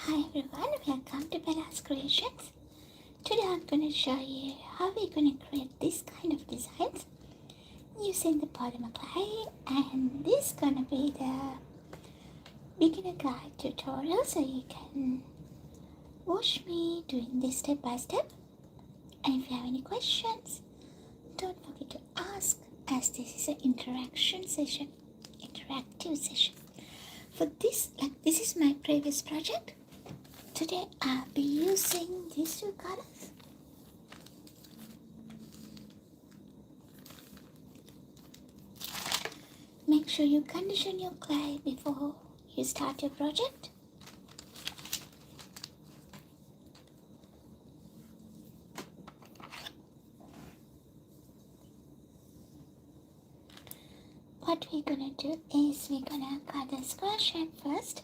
Hi everyone, welcome to Bella's Creations. Today I'm going to show you how we're going to create this kind of designs using the polymer clay, and this is going to be the beginner guide tutorial, so you can watch me doing this step by step. And if you have any questions, don't forget to ask, as this is an interactive session. For this, this is my previous project. Today I'll be using these two colors. Make sure you condition your clay before you start your project. What we're gonna do is we're gonna cut the square shape first.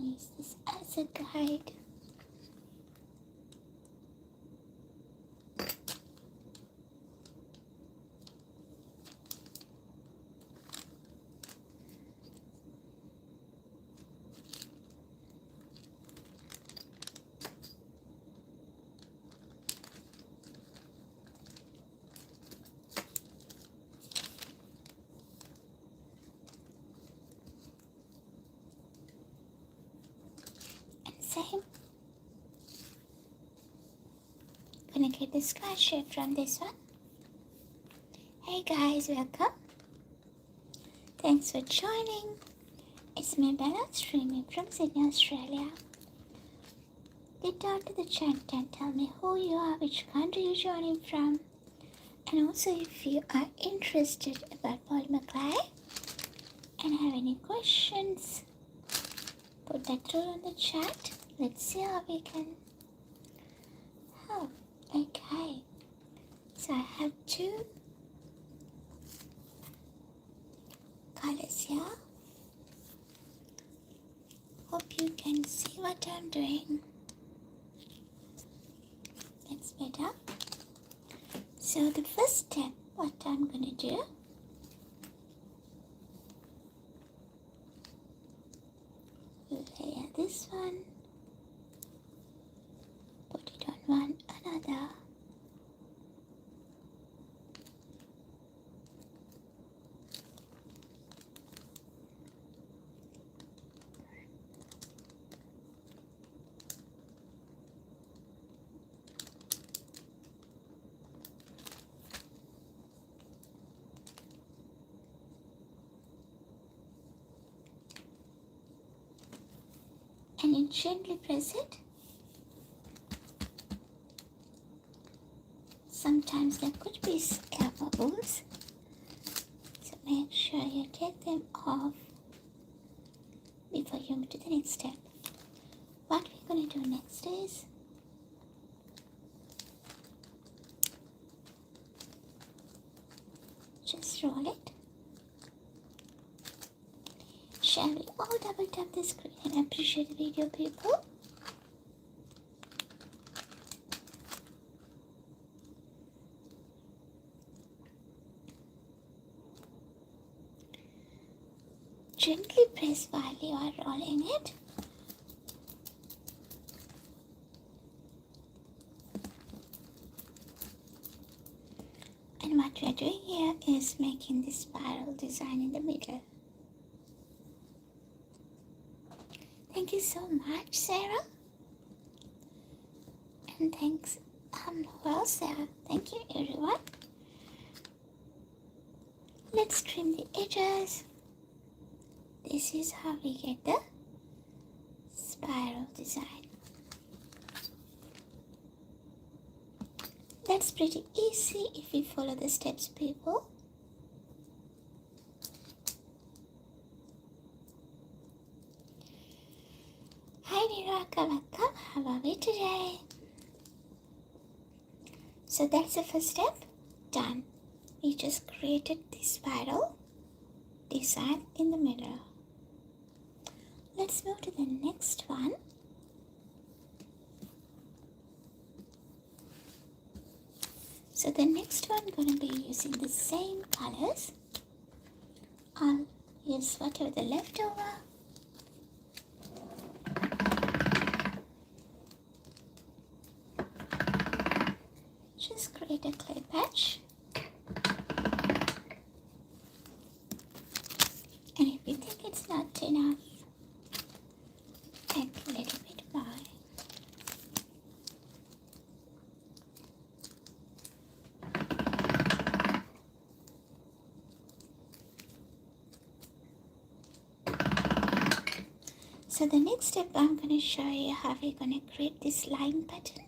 Use this as a guide. Same. Gonna get the square shape from this one. Hey guys, welcome. Thanks for joining. It's me, Bella, streaming from Sydney, Australia. Get down to the chat and tell me who you are, which country you're joining from, and also if you are interested about polymer clay and have any questions, put that through on the chat. Let's see how we can help. Okay, so I have two colors here. Hope you can see what I'm doing. That's better. So the first step, what I'm going to do, layer this one, put it on one another. And you gently press it. Sometimes there could be air bubbles, so make sure you take them off before you move to the next step. What we're going to do next is just roll it. Shall we all double tap the screen and appreciate the video, people? Gently press while you are rolling it. And what we are doing here is making this spiral design in the middle. Thank you so much, Sarah. And thanks, well, Sarah. Thank you, everyone. Let's trim the edges. This is how we get the spiral design. That's pretty easy if you follow the steps, people. Hi Niraka, welcome. How are we today? So that's the first step. Done. We just created this spiral design in the middle. Let's move to the next one. So the next one gonna be using the same colors. I'll use whatever the leftover. Just create a clay patch. And if you think it's not enough, add a little bit more. So the next step, I'm going to show you how we're going to create this line pattern.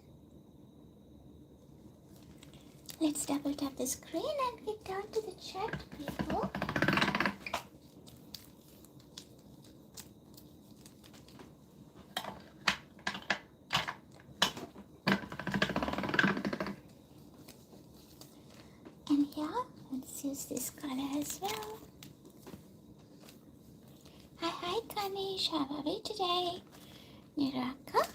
Let's double tap the screen and get down to the chat, people. And here, let's use this color as well. Hi Kanish, how are we today? Niraka?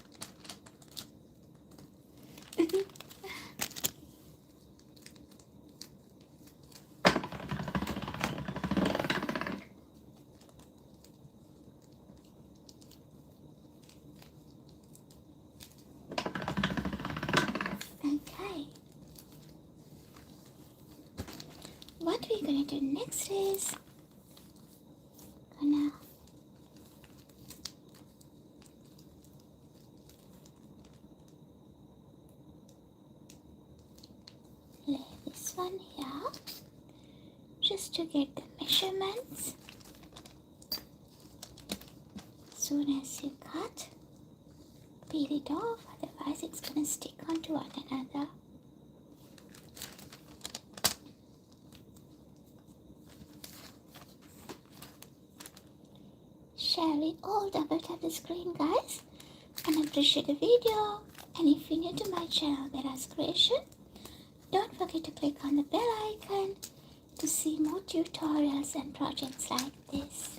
Okay. What we're gonna do next is gonna lay this one here just to get the measurements. Soon as you cut, peel it off, otherwise it's gonna stick onto one another. Shall we all double tap the screen, guys, and appreciate the video? And if you're new to my channel, Bela's Creation, don't forget to click on the bell icon to see more tutorials and projects like this.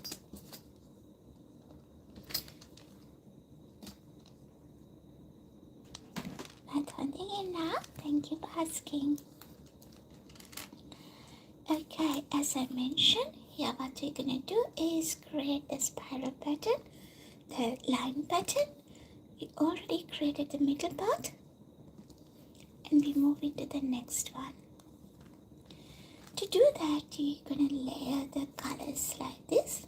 That's one thing in now. Thank you for asking. Okay, as I mentioned, here what we're gonna do is create the spiral pattern, the line pattern. We already created the middle part, and we move into the next one. To do that, you're gonna layer the colors like this.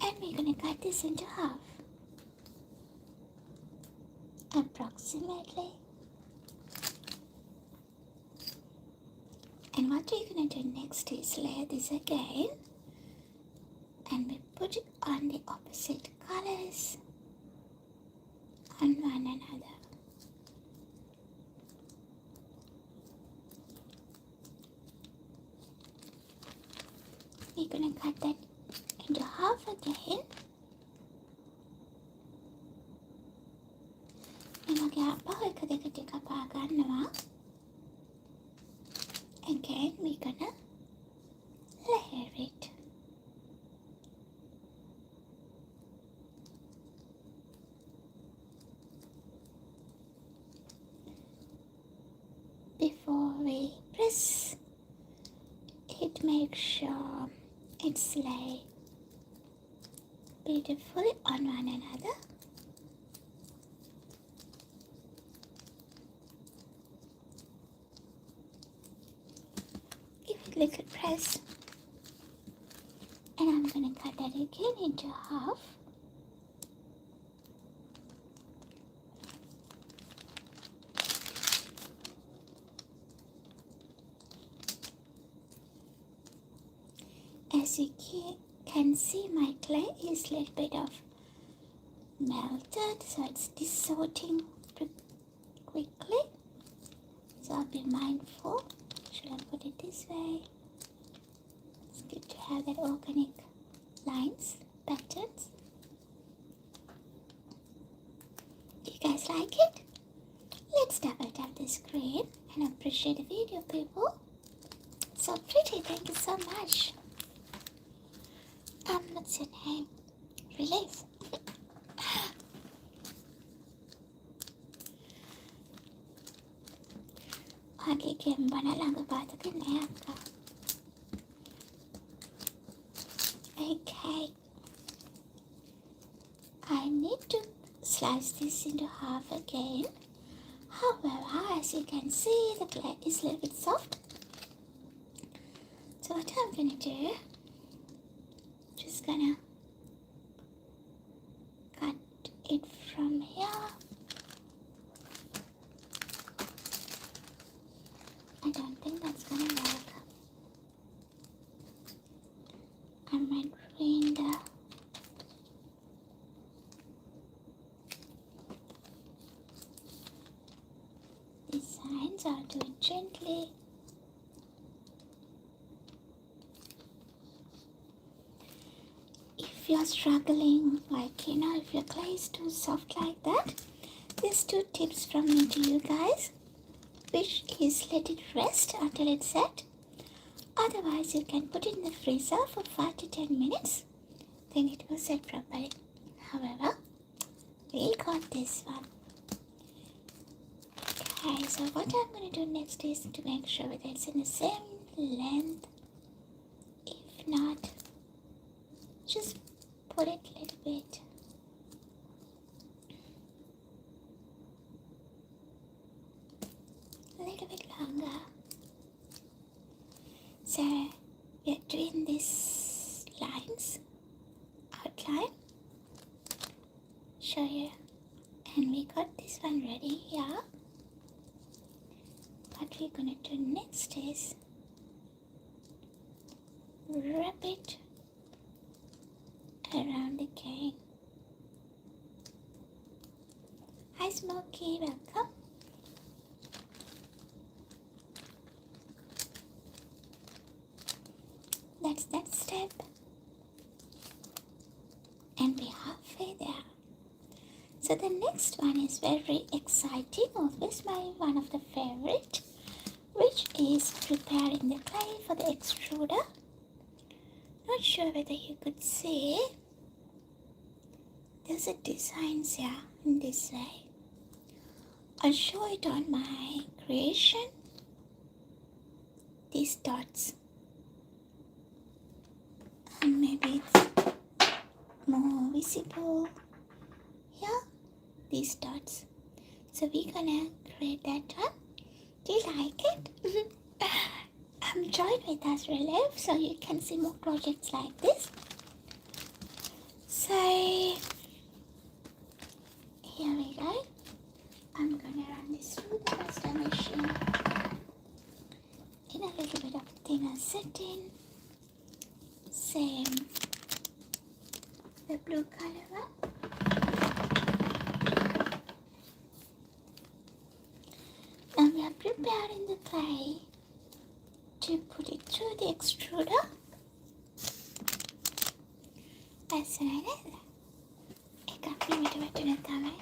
And we're gonna cut this into half, approximately. And what we're gonna do next is layer this again, and we put it on the opposite colors on one another. We're gonna cut that into half again. Again, we're gonna layer it. Before we press it, make sure it's laid beautifully on one another. Give it a little press, and I'm going to cut that again into half. As you can see, my clay is a little bit of melted, so it's dissolving quickly. So I'll be mindful. Should I put it this way? It's good to have that organic lines, patterns. Do you guys like it? Let's double tap the screen and appreciate the video, people. So pretty, thank you so much. What's your name? Relief. මගේ ගෙම්බන ළඟ පාතක නෑ අක්කා. Okay. I need to slice this into half again. However, as you can see, the clay is a little bit soft. So what I'm gonna do, just gonna cut it from here. I don't think that's gonna work. I might ruin the design, so I'll do it gently. If you're struggling, like if your clay is too soft like that, there's 2 tips from me to you guys, which is let it rest until it's set. Otherwise, you can put it in the freezer for 5 to 10 minutes, then it will set properly. However, we got this one. Okay, so what I'm going to do next is to make sure that it's in the same length. If not, just put it a little bit. A little bit longer. So we are doing these lines, outline, show you, and we got this one ready here. What we're gonna do next is wrap it around again. Hi Smokey, welcome. That's that step, and we're halfway there. So the next one is very exciting, always one of the favorite, which is preparing the clay for the extruder. Not sure whether you could see, there's a design here in this way. I'll show it on my creation. These dots, and maybe it's more visible here, these dots. So we're gonna create that one. Do you like it? Join with us relief so you can see more projects like this. So here we go. I'm gonna run this through the master machine in a little bit of thinner setting. Same the blue color one. Now we are preparing the clay to put it through the extruder. ලස්සනයි නේද? එකක් නෙමෙට වැටෙන තමයි.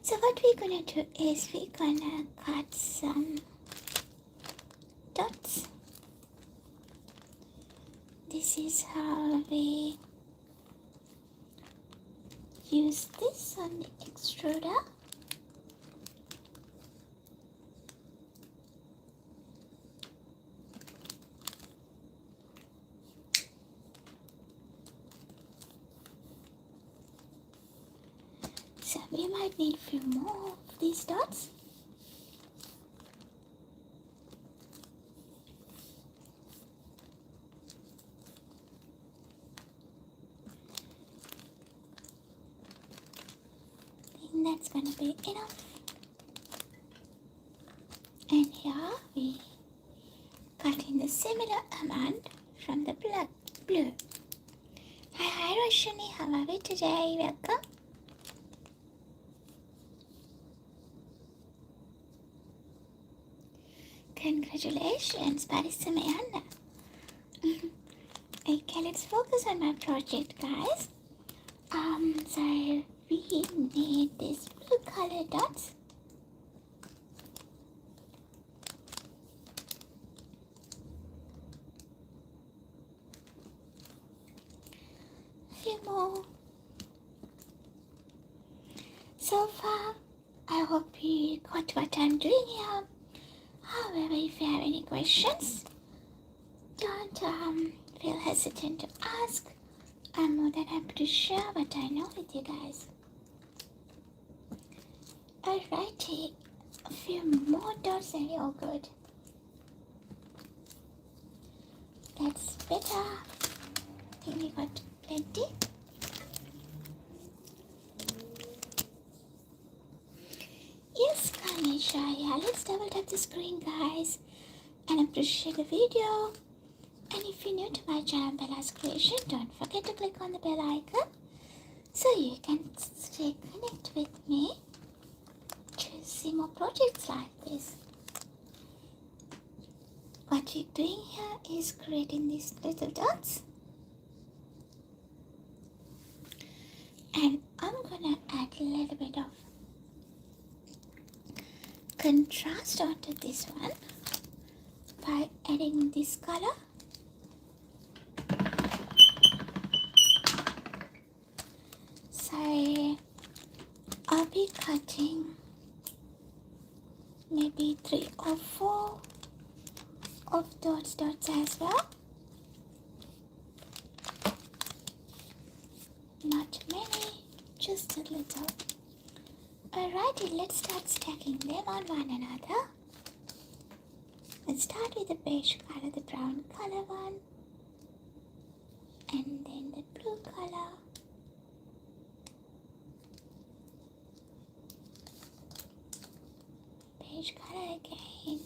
So what we're gonna do is we're gonna cut some dots. This is how we use this on the extruder. So we might need a few more of these dots. I think that's gonna be enough. And here we cut in the similar amount from the blue. Hi Roshani, how are we today? Welcome. Congratulations, Parisame Anna. Okay, let's focus on my project, guys. So we need these blue color dots. A few more. so far. I hope you got what I'm doing here. However, if you have any questions, don't feel hesitant to ask. I'm more than happy to share what I know with you guys. Alrighty, a few more dots and you're good. That's better. I think we got plenty. Yes, Kanisha, yeah, let's double tap the screen, guys, and appreciate the video. And if you're new to my channel, Bella's Creation, don't forget to click on the bell icon so you can stay connected with me to see more projects like this. What we're doing here is creating these little dots, and I'm gonna add a little bit of contrast onto this one by adding this color. So I'll be cutting maybe 3 or 4 of those dots as well. Not many, just a little. Alrighty, let's start stacking them on one another. Let's start with the beige color, the brown color one, and then the blue color. Beige color again.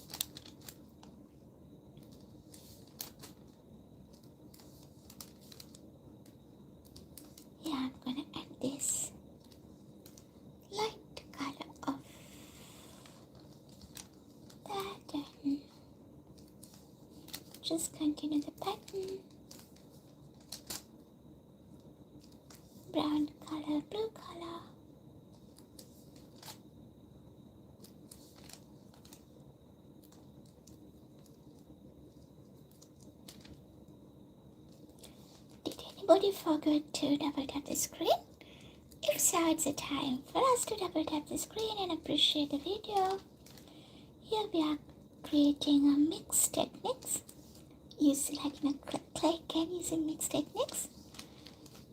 Yeah, I'm gonna add this light color of that and just continue the pattern. Brown color, blue color. Did anybody forget to double tap the screen? If so, it's a time for us to double tap the screen and appreciate the video. Here we are creating a mix techniques. Like in a clay can using mix techniques.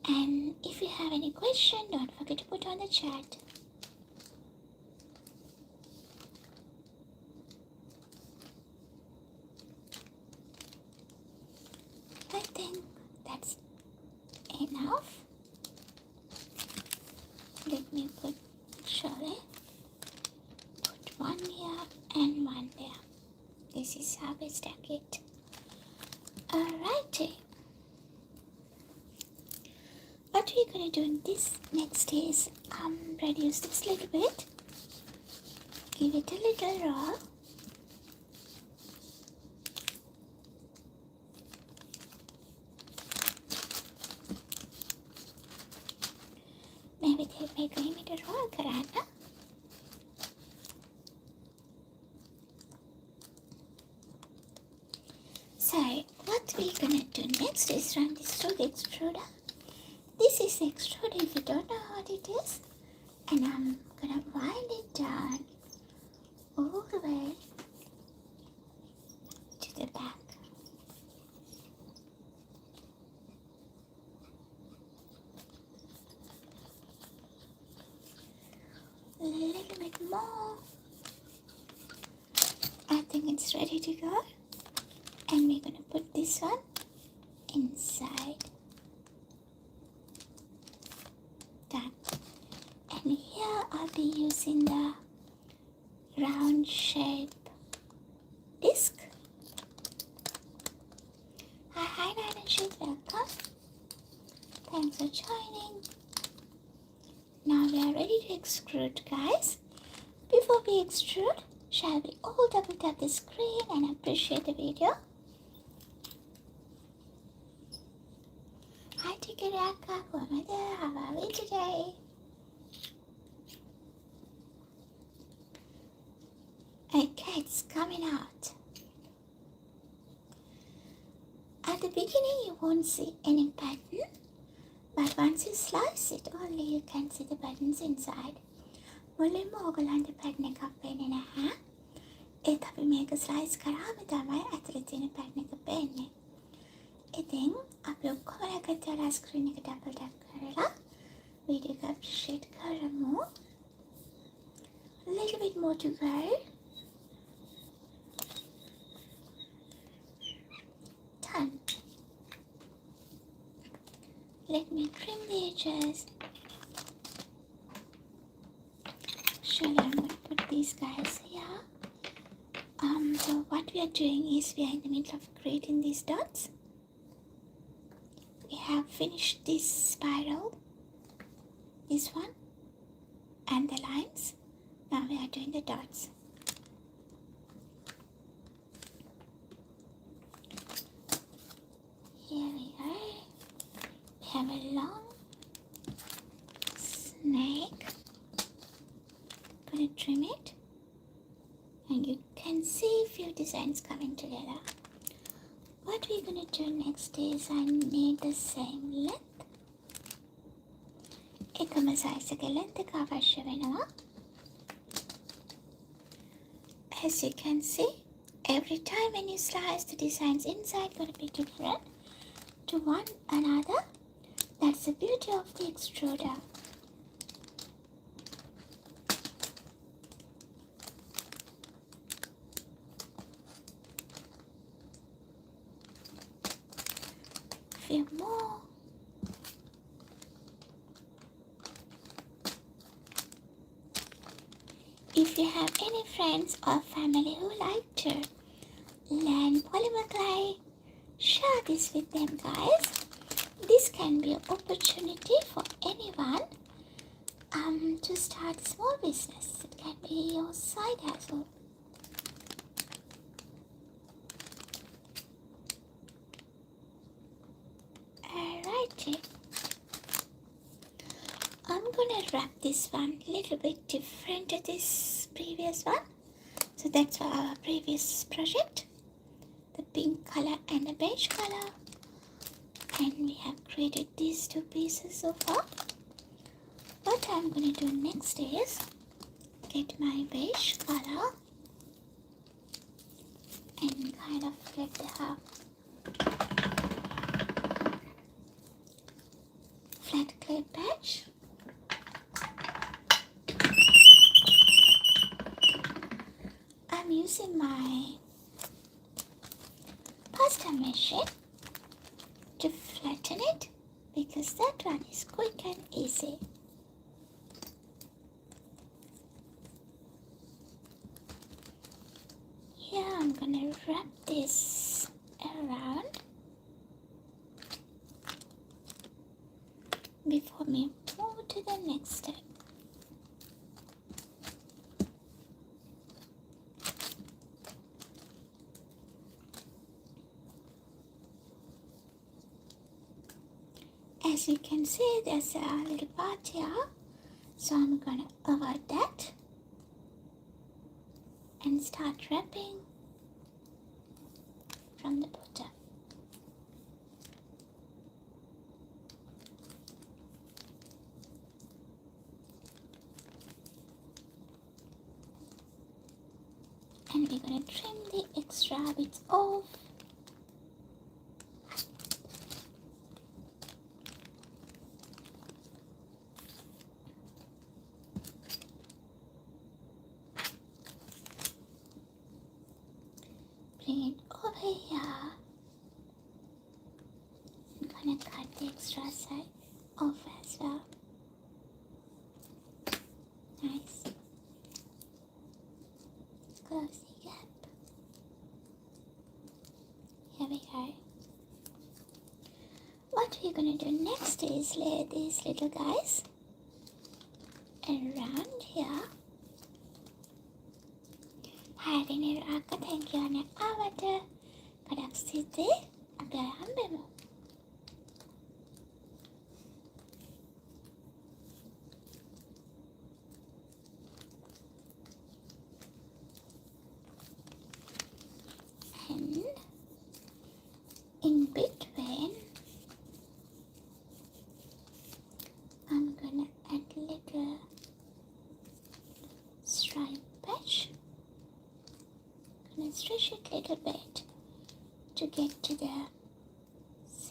And if you have any question, don't forget to put on the chat. I think that's enough. Let me put one here and one there. This is how we stack it. Alrighty. What we're gonna do in this next is reduce this little bit. Give it a little roll. Maybe they may go in a roll, Karana. So what we're gonna do next is run this through the extruder. This is the extruder if you don't know what it is. And I'm gonna wind it down all the way to the back. A little bit more. I think it's ready to go. And we're gonna put this one inside. Done. And here I'll be using the round shape disc. Hi Nine, welcome. Thanks for joining. Now we are ready to extrude, guys. Before we extrude, shall we all double tap the screen and appreciate the video? Hi Tikiraka, how are we today? Okay, it's coming out. At the beginning you won't see any pattern, but once you slice it only you can see the buttons inside. මුලින්ම ඕගලන්ට pattern එකක් පේන්නේ නැහැ. ඒත් අපි මේක slice කරාම තමයි ඇතුලේ තියෙන පැටර්න් එක පේන්නේ. ඉතින් අපි ඔක්කොම එකතු වෙලා ස්ක්‍රීන් එක ඩබල් ටැප් කරලා වීඩියෝ එක අප්‍රීෂিয়েට් කරමු. A little bit more to go. Done. Let me trim the edges. Surely I'm going to put these guys here. So what we are doing is we are in the middle of creating these dots. We have finished this spiral, this one, and the lines. Now we are doing the dots. Here we go. We have a long snake. Gonna trim it, and you can see a few designs coming together. What we're gonna do next is I need the same length. එකම size එකේ length එක අවශ්‍ය වෙනවා. As you can see, every time when you slice, the designs inside gonna be different to one another. That's the beauty of the extruder. Few more. If you have any friends or family who like to learn polymer clay, share this with them, guys. This can be an opportunity for anyone to start a small business. It can be your side hustle. Alrighty. I'm gonna wrap this one a little bit different to this previous one. So that's for our previous project. The pink color and the beige color. And we have created these two pieces so far. What I'm gonna do next is get my beige color and kind of get the flat clay patch. I'm using my pasta machine to flatten it because that one is quick and easy. Here I'm gonna wrap this around before we move to the next step. As you can see, there's a little part here, so I'm gonna avoid that and start wrapping from the bottom. And we're gonna trim the extra bits off. Bring it over here. I'm gonna cut the extra side off as well. Nice. Close the gap. Here we go. What we're gonna do next is lay these little guys around here. Hiding it up, thank you, and avatar. Kadakstite, Abhayambemo. And in between, I'm gonna add little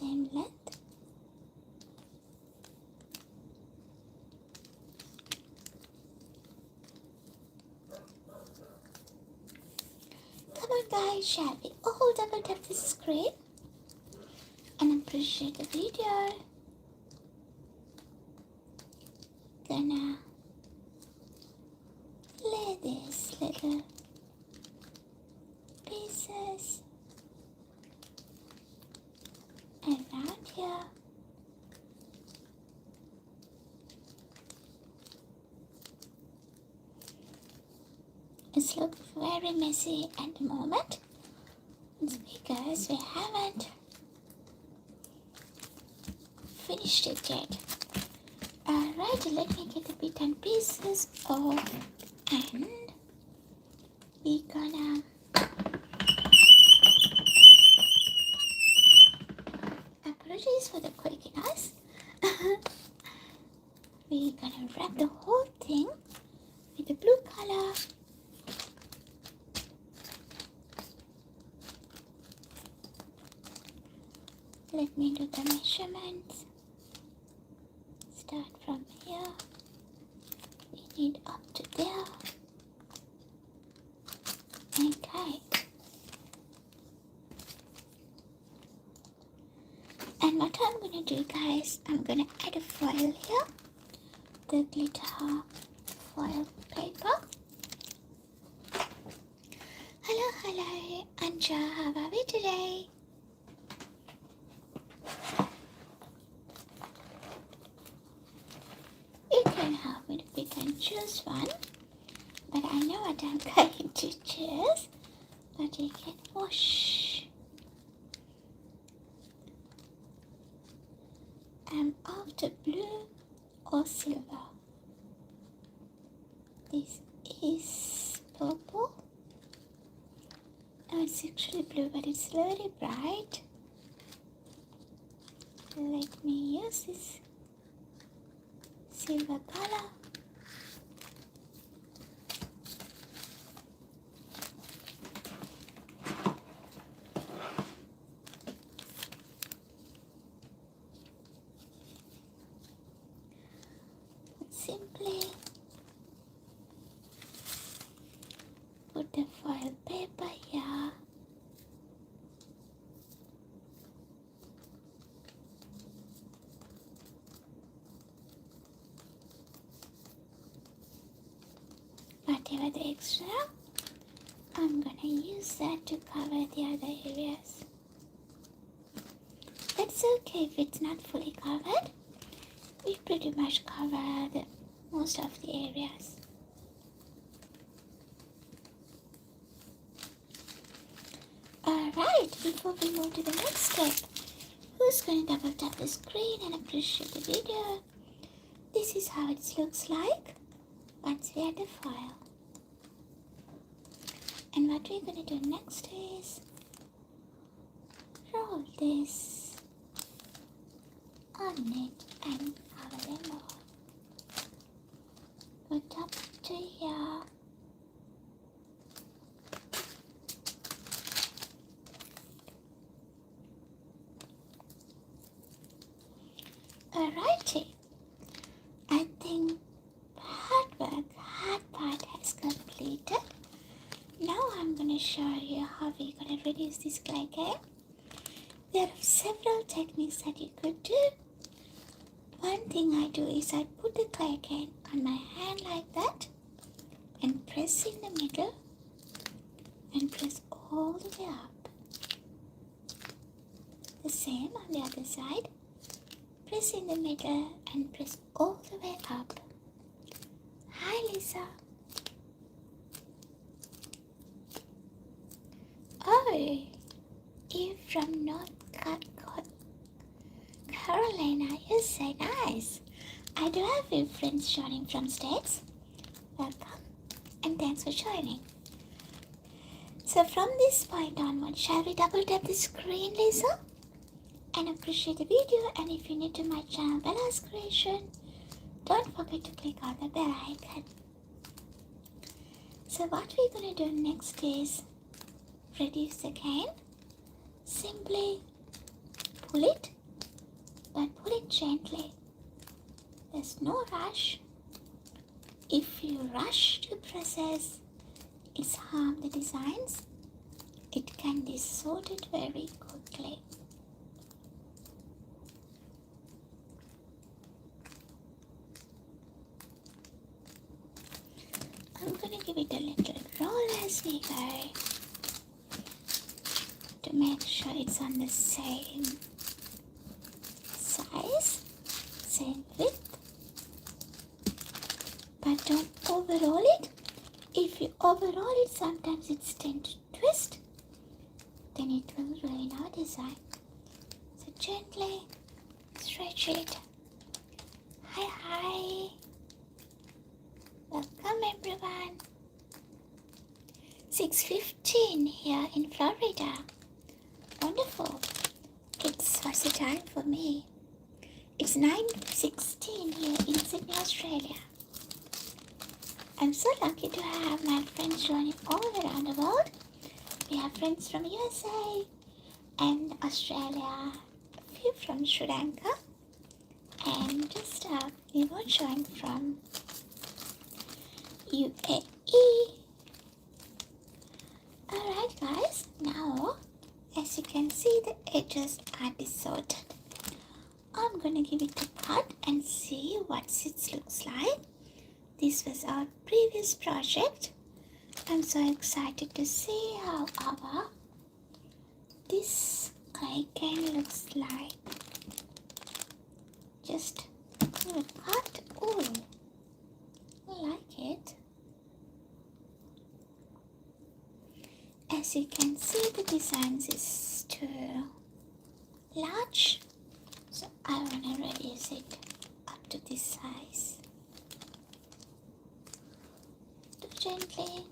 same length. Come on guys, shall we all double tap the screen and appreciate the video? Gonna lay these little pieces around here. It's looking very messy at the moment. It's because we haven't finished it yet. Alright, let me get the bit and pieces off, and we're gonna apologies for the quirkiness. We're gonna wrap the whole thing with the blue color. Let me do the measurements. Start from here. We need up to there. Okay. And what I'm gonna do, guys, I'm gonna add a foil here. The glitter foil paper. Hello, Anja. How are we today? You can help me to pick and choose one, but I know what I'm going to choose. But you can wash. I'm after blue or silver. This is purple. Oh, it's actually blue, but it's very bright. Let me use this silver color. Simply put the foil paper here. Whatever the extra, I'm gonna use that to cover the other areas. That's okay if it's not fully covered. We pretty much covered most of the areas. Alright, before we move to the next step, who's going to double tap the screen and appreciate the video? This is how it looks like once we add the foil. And what we're going to do next is roll this on it and cover them all. Put up to here. Alrighty, I think hard part has completed. Now I'm going to show you how we're going to reduce this clay game. There are several techniques that you could do. One thing I do is I put the clay can on my hand like that and press in the middle and press all the way up. The same on the other side. Press in the middle and press all the way up. Hi Lisa. Oh, you're from North Carolina. You say nice. I do have a few friends joining from States. Welcome and thanks for joining. So from this point onward, shall we double tap the screen, Lisa? And appreciate the video, and if you're new to my channel Bella's Creation, don't forget to click on the bell icon. So what we're going to do next is reduce the cane. Simply pull it, but pull it gently. There's no rush. If you rush to process, it's harm the designs. It can distort it very quickly. I'm going to give it a little roll as we go to make sure it's on the same size, same width. But don't overroll it. If you overroll it, sometimes it's tend to twist. Then it will ruin our design. So gently stretch it. Hi. Welcome everyone. 6:15 here in Florida. Wonderful. What's the time for me? It's 9:16 here in Sydney, Australia. I'm so lucky to have my friends joining all around the world. We have friends from USA and Australia, a few from Sri Lanka, and just joined from UAE. Alright guys, now as you can see the edges are distorted. I'm gonna give it a cut and see what it looks like. This was our previous project. I'm so excited to see how this clay can looks like. Just give a cut. Ooh, I like it. As you can see, the design is too large, so I want to reduce it up to this size. Do gently.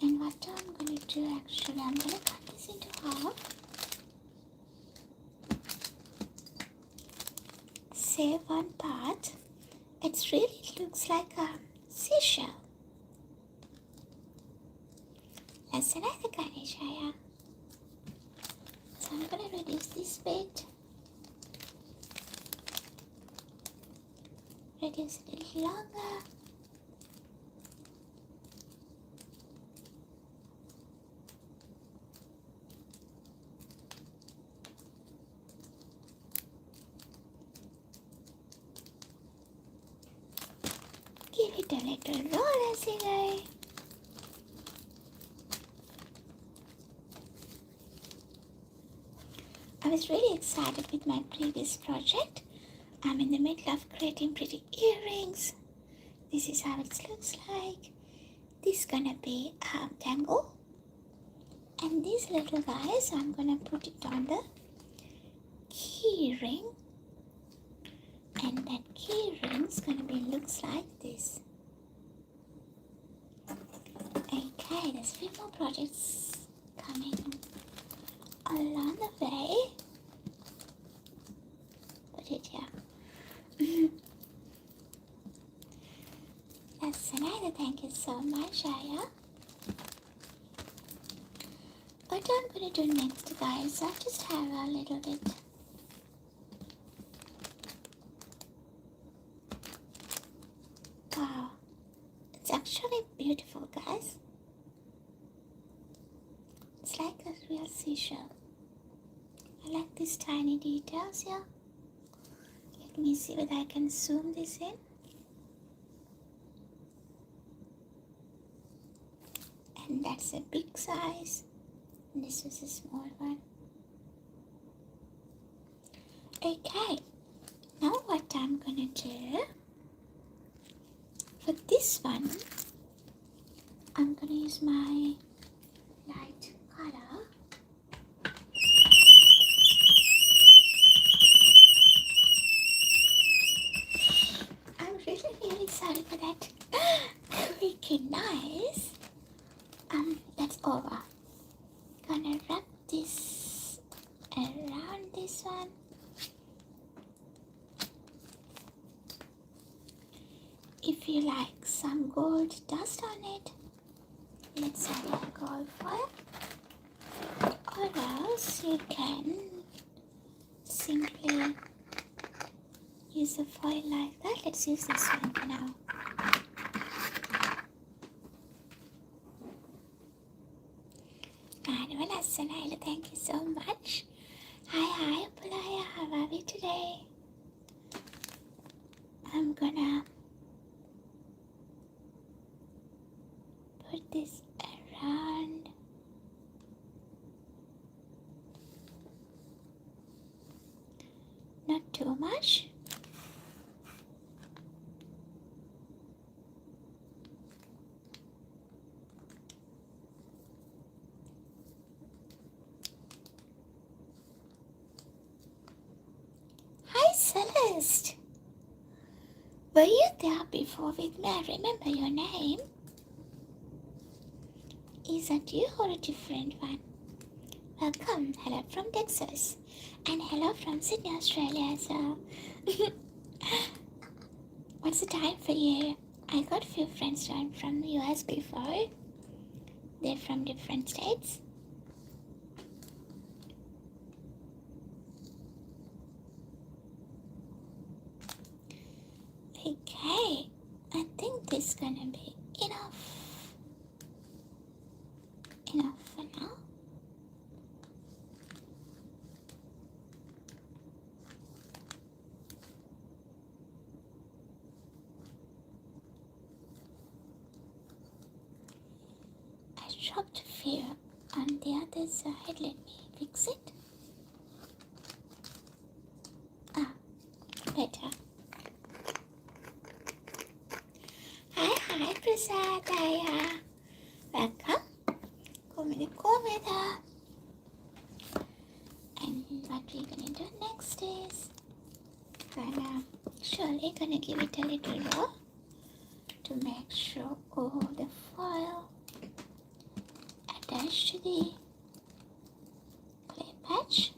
And what I'm going to do actually, I'm going to cut this into half. Save one part. It really looks like a seashell. That's another Ganesha. So I'm going to reduce this bit. Reduce it a little longer. Give it a little roll as you go. I was really excited with my previous project. I'm in the middle of creating pretty earrings. This is how it looks like. This is gonna be a dangle. And these little guys, I'm gonna put it on the key ring. And that key ring's gonna be looks like this. Okay, there's a few more projects coming along the way. Put it here. That's another. Thank you so much, Aya. What I'm going to do next, guys, I just have a little bit wow, it's actually beautiful, guys. It's like a real seashell. I like these tiny details here. Let me see whether I can zoom this in. And that's a big size. And this is a small one. Okay, now what I'm gonna do for this one, I'm gonna use my light color. I'm really excited for that. Freaking nice. That's over. Gonna wrap this around this one. If you like some gold dust on it, let's add a gold foil. Or else you can simply use a foil like that. Let's use this one for now. Manuel, thank you so much. Hi, Apulaya, how are we today? I'm gonna put this around. Not too much. Hi, Celeste. Were you there before with me? I remember your name. Is that you or a different one? Welcome. Hello from Texas. And hello from Sydney, Australia as well. What's the time for you? I got a few friends joined from the US before. They're from different states. Okay, I think this is gonna be enough. Enough for now. I dropped a few on the other side. Let me fix it. Ah, better. Hi, Prasad. Hiya. Welcome. Komeda. And what we're gonna do next is surely gonna give it a little roll to make sure all the foil attached to the clay patch.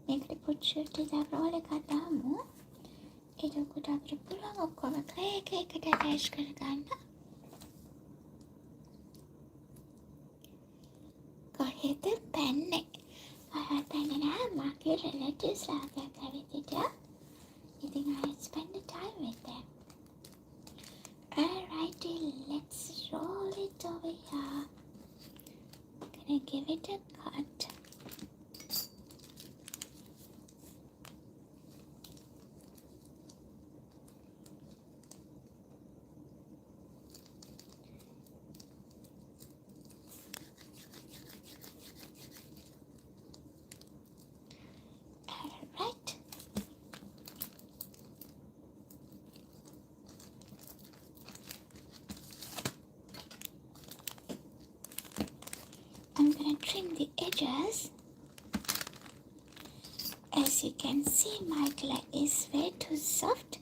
Make the picture to the roll එකතාමු. එතකොට අපිට පුළුවන් ඔක්කොම clay එක එකට attach කරගන්න. කොහෙද පැන්නේ? කොහෙද පැන්නේ නැහැ මගේ relatives ලාගයක් ඇවිත් හිටියා. ඉතින් I spend the time with them. Alrighty, let's roll it over here. Gonna give it a cut. Alright. I'm gonna trim the edges. As you can see, my clay is way too soft.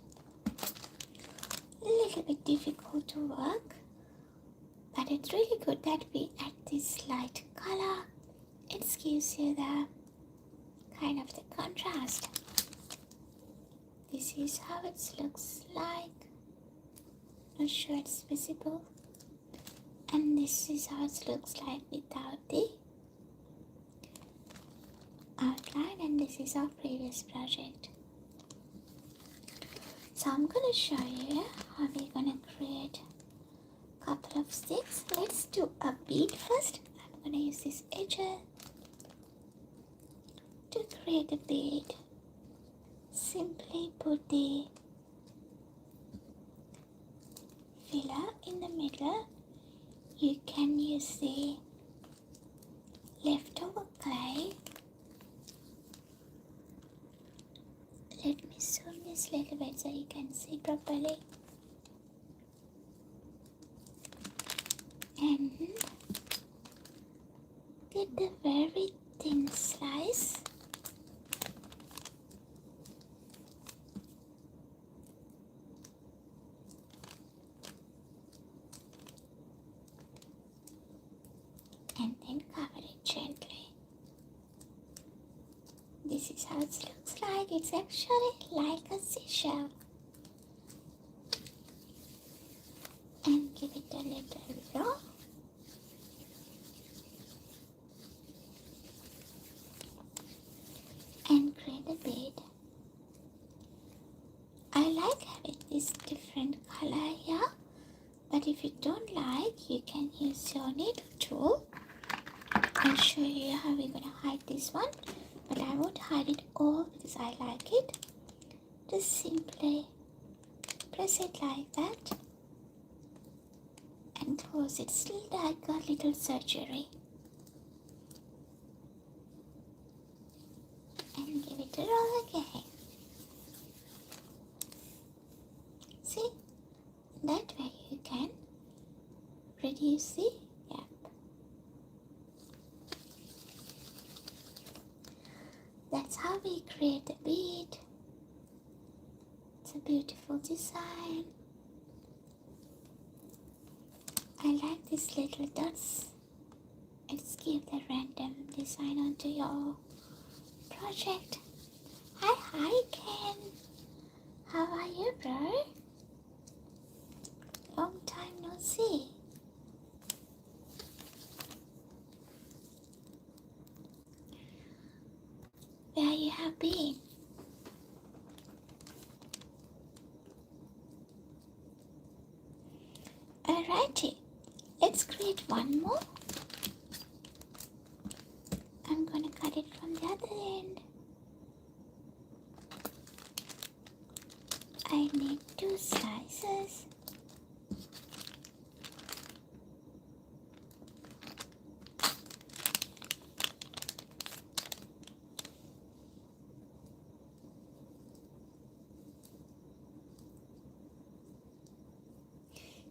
A little bit difficult to work, but it's really good that we add this light color. It gives you the kind of the contrast. This is how it looks like. Not sure it's visible. And this is how it looks like without the outline, and this is our previous project. So I'm gonna show you how we're gonna create a couple of sticks. Let's do a bead first. I'm gonna use this edger to create a bead. Simply put the filler in the middle. You can use the leftover clay. Let me zoom this a little bit so you can see properly. And get a very thin slice. And then cover it gently. This is how it looks like. It's actually like a seashell. And give it a little roll. if you don't like, you can use your needle tool. I'll show you how we're going to hide this one, but I won't hide it all because I like it. Just simply press it like that and close it. Still like a little surgery. And give it a roll again. See? That way you can reduce the gap. That's how we create a bead. It's a beautiful design. I like these little dots. Let's give the random design onto your project. Hi Ken. How are you, bro? Long time no see. Where you have been? Alrighty, let's create one more. I'm gonna cut it from the other end. I need 2 slices.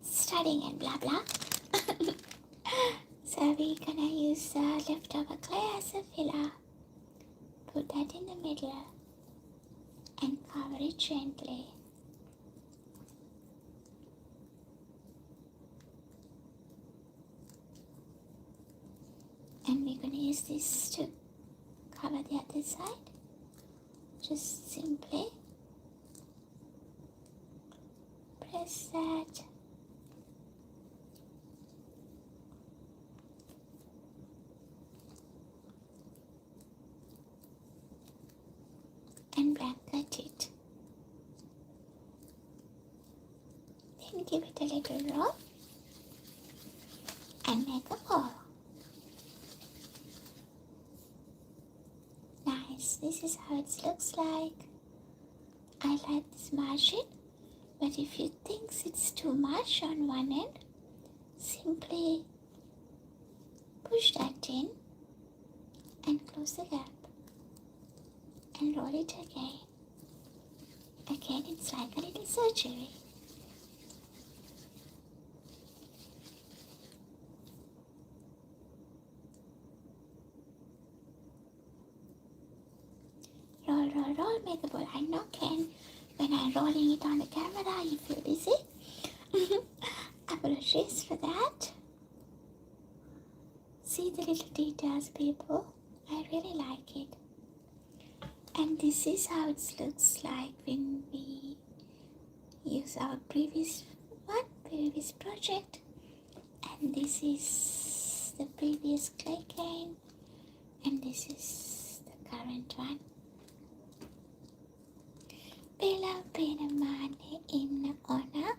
Studying and blah blah. So we're gonna use leftover clay as a filler. Put that in the middle and cover it gently. And we're gonna use this to cover the other side. Just simply press that. And blanket it. Then give it a little roll and make a hole. Nice. This is how it looks like. I like this margin, but if you think it's too much on one end, simply push that in and close the gap. And roll it again. Again, it's like a little surgery. Roll, roll, roll, make a ball. I know, Ken, when I'm rolling it on the camera, you feel busy. Apologies for that. See the little details, people. I really like it. And this is how it looks like when we use our previous project. And this is the previous clay cane. And this is the current one. Bela Benamane in honor.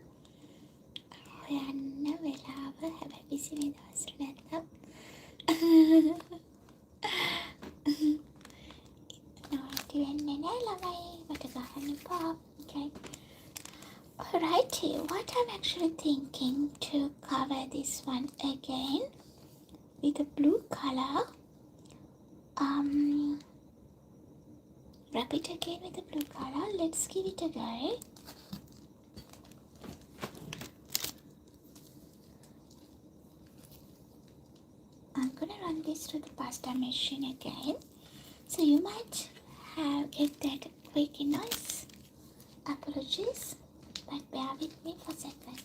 Hoyanna Velawa have a busy with us. Okay. Alrighty, what I'm actually thinking to cover this one again with a blue color. Wrap it again with the blue color. Let's give it a go. I'm gonna run this through the pasta machine again. So you might get that squeaky noise. Apologies, but bear with me for a second.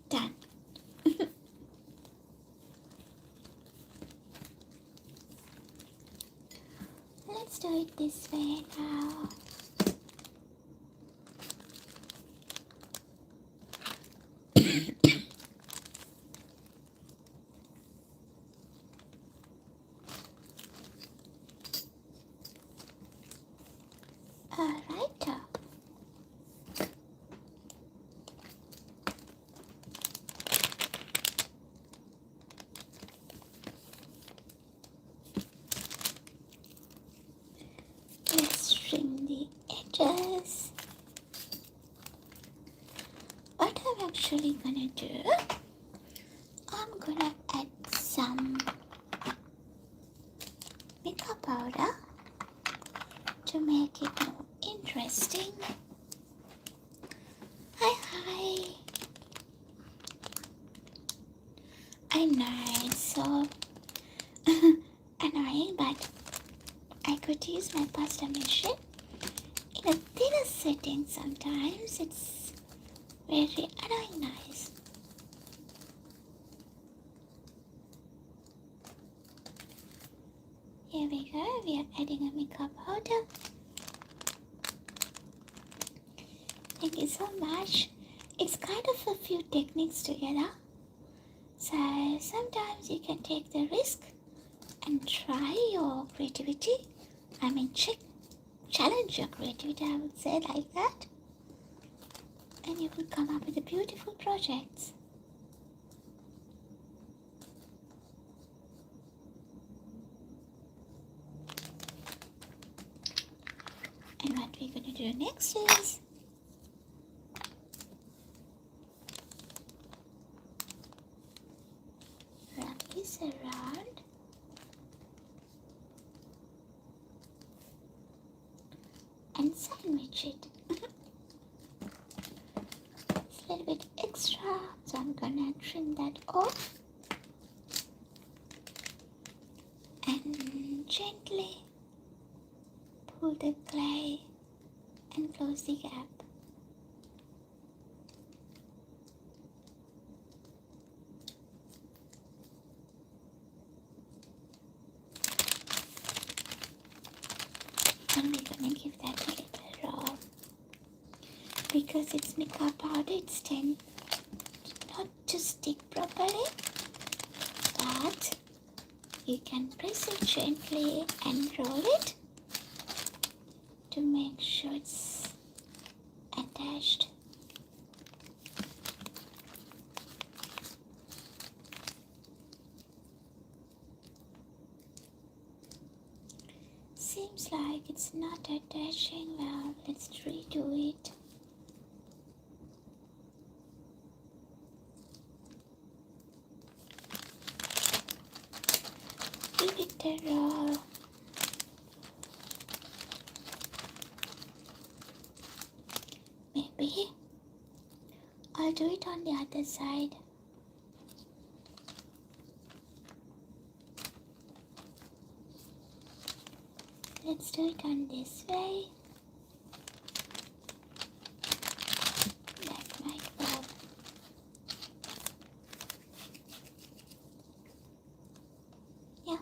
Done. Let's do it this way now. actually gonna do, I'm gonna add some mica powder to make it more interesting. Hi. I know it's so annoying, but I could use my pasta machine in a thinner setting sometimes. It's very annoying nice. Here we go, we are adding a mica powder. Thank you so much. It's kind of a few techniques together. So sometimes you can take the risk and try your creativity. Challenge your creativity, I would say like that. And you will come up with a beautiful projects. And what we're going to do next is wrap this around and sandwich it. It's a little bit extra, so I'm gonna trim that off and gently pull the clay and close the gap. And we're gonna give that a little roll. Because it's mica powder, it's tend not to stick properly, but you can press it gently and roll it to make sure it's attached. Seems like it's not attaching well. Let's redo it. Give it a roll. Maybe I'll do it on the other side. Let's do it on this way. That might work. Yeah.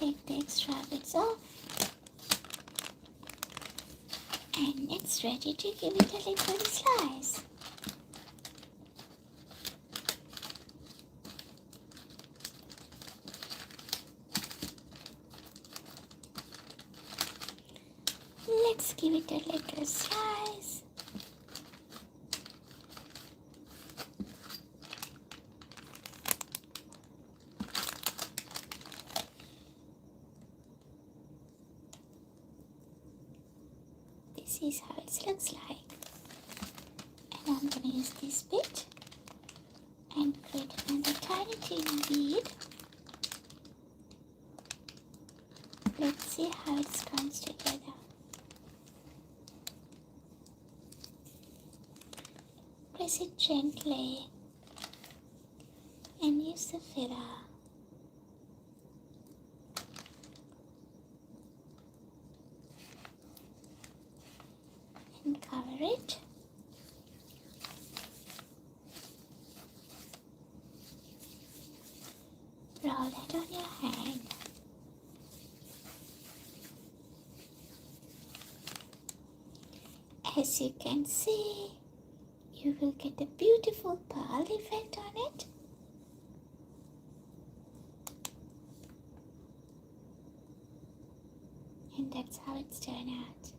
Take the extra bits off. And it's ready to give it a little slice. Let's give it a little slice. This is how it looks like. And I'm going to use this bit and create another tiny bead. Let's see how it comes together. Press it gently and use the filler. And cover it. Roll that on your hand. As you can see, you will get a beautiful pearl effect on it. And that's how it's turned out.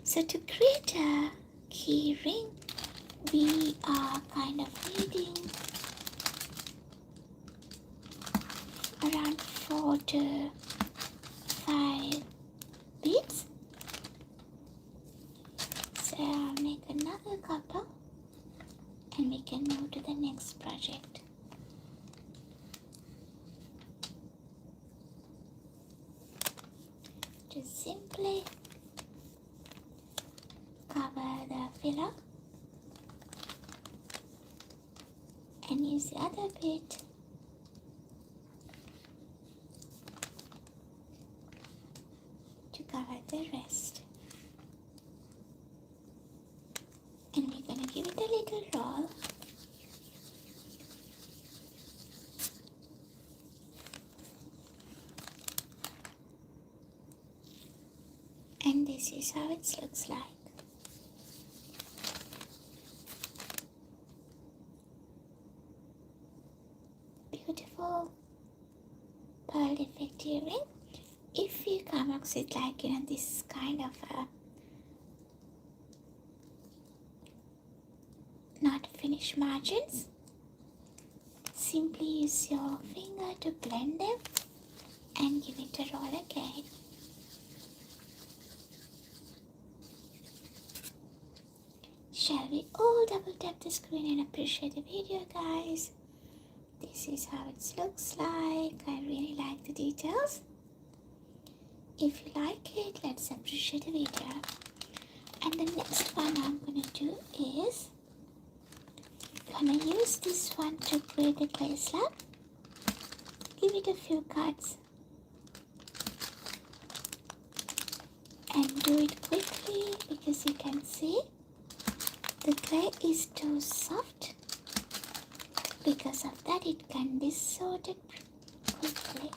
So to create a key ring, we are kind of needing around 4 to 5 can move to the next project. Just simply cover the filler and use the other bit to cover the rest. And we're going to give it a little roll. And this is how it looks like. Beautiful pearl effect earring. If you come across it like this kind of a not finished margins, simply use your finger to blend them and give it a roll again. Shall we all double tap the screen and appreciate the video, guys? This is how it looks like. I really like the details. If you like it, let's appreciate the video. And the next one I'm going to do is going to use this one to create a clay slab. Give it a few cuts and do it quickly because you can see the clay is too soft. Because of that, it can be sorted quickly.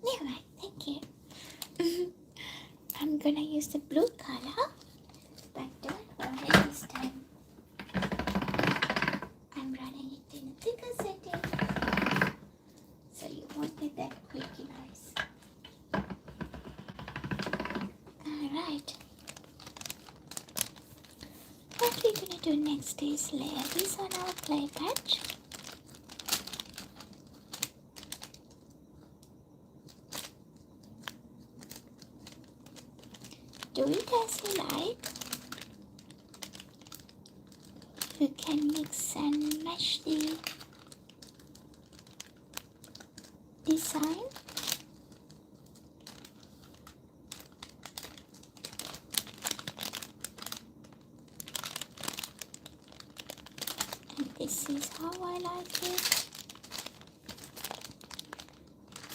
Never mind, thank you. I'm gonna use the blue color, but don't worry, this time I'm running it in a thicker setting, so you won't get that quick erase. Alright, what we're gonna do next is layer this on our clay patch. Do it as you like. You can mix and match the design. And this is how I like it.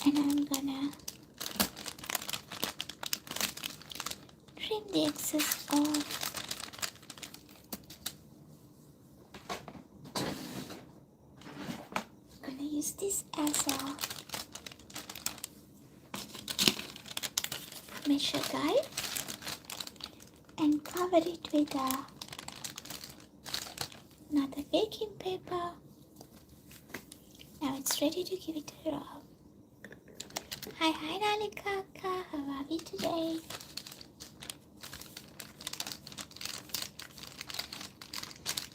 And I'm gonna trim the excess off. I'm gonna use this as a measure guide and cover it with another baking paper. Now it's ready to give it a roll. Hi Nalikaka, how are we today?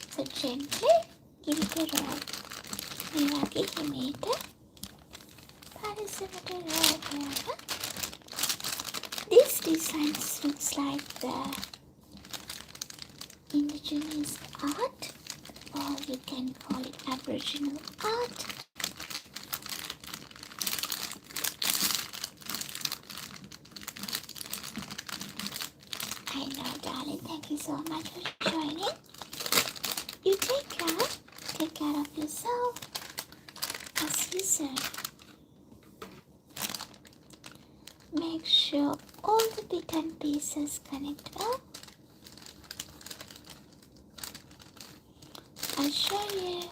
So gently give it a roll. Nivagi himeta parisamata roll. This design looks like the indigenous art, or you can call it Aboriginal art. I know, darling. Thank you so much for joining. You take care of yourself as you said. Make sure all the bits and pieces connect well. I'll show you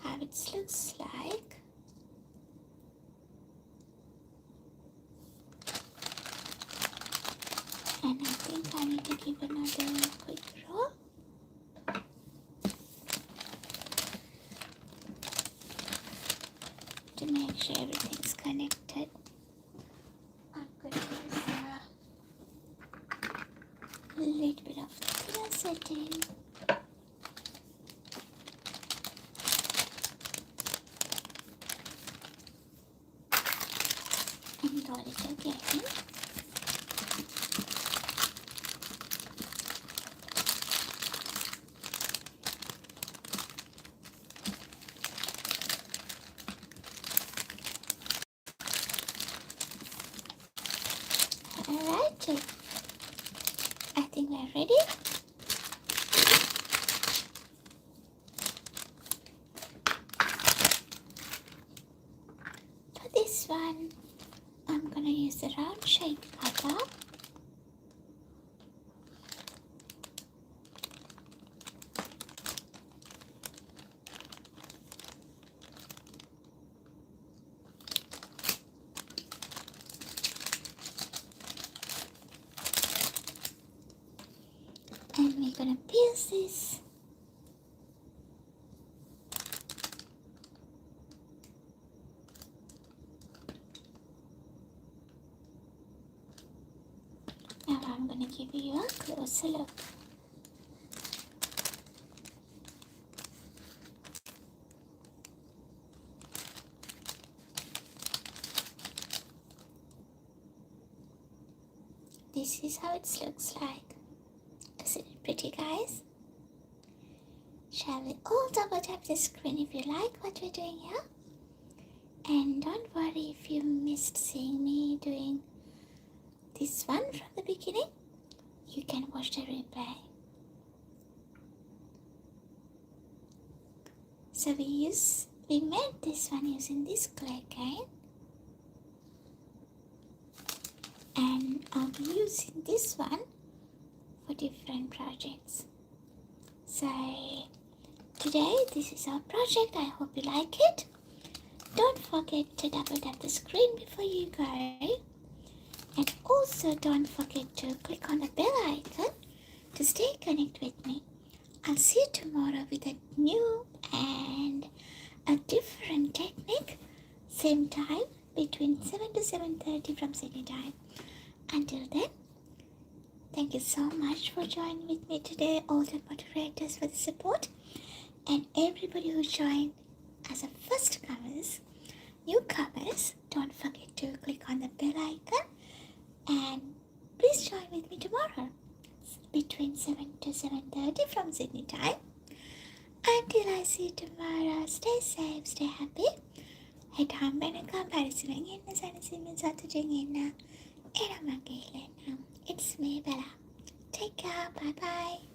how it looks like. And I think I need to give another quick roll. To make sure everything's connected. I'm going to use a little bit of thinner setting. And and roll it again. Alright, I think we're ready. For this one, I'm gonna use the round shaped cutter. And we're gonna pierce this. Now I'm gonna give you a closer look. This is how it looks like. Isn't it pretty, guys? Shall we all double tap the screen if you like what we're doing here? And don't worry if you missed seeing me doing this one from the beginning. You can watch the replay. So we made this one using this clay cane. And I'll be using this one for different projects. So today this is our project. I hope you like it. Don't forget to double tap the screen before you go. And also don't forget to click on the bell icon to stay connected with me. I'll see you tomorrow with a new and a different technique. Same time between 7 to 7:30 from Sydney time. Until then, thank you so much for joining with me today, all the moderators for the support, and everybody who joined as a first comers, newcomers. Don't forget to click on the bell icon and please join with me tomorrow between 7 to 7:30 from Sydney time. Until I see you tomorrow, stay safe, stay happy. Head home and come parisiling in the Sanisimin Saturday in It's me, Bella. Take care. Bye bye.